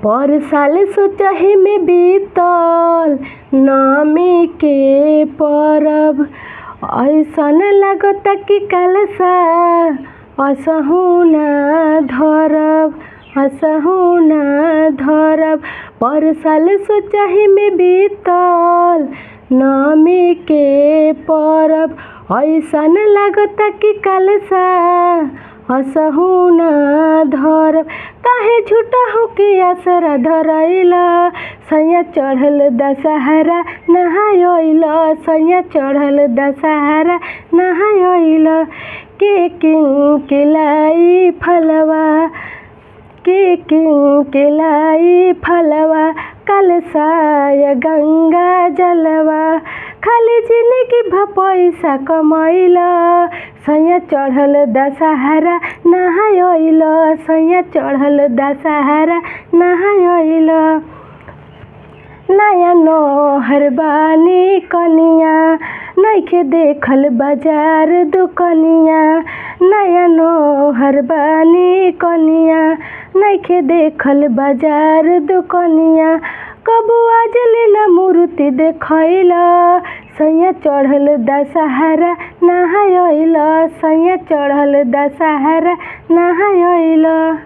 पर साल सोचहि में बीतल नमी के परब। ऐसन लागता कि कलसा असहु ना धरब, असहु ना धरब। पर साल सोचहि में बीतल नमी के परब। ऐसन लागता कि कलसा असहु ना धरब। काहे झूठा होके आसरा धरैला, सैया चढ़ल दशहरा नहाय अइला, सैया चढ़ल दशहरा नहाय अइला। के किन के लाई फलवा, के किन के लाई फलवा, कलसा गंगा जलवा। खाली जिंदगी भर पैसा कमैला, सैया चढ़ल दशहरा नहाय अइला, सैया चढ़ल दशहरा नहाय अइला। नया नौहर बानी कनिया, नइखे देखल बाजार दुकनिया। नया नौहर बानी कनिया, नइखे देखल बाजार दुकनिया। कबू आज लेना मूर्ति देखैला, सैया चढ़ल दशहरा नहाय अइला, सैया चढ़ल दशहरा नहाय अइला।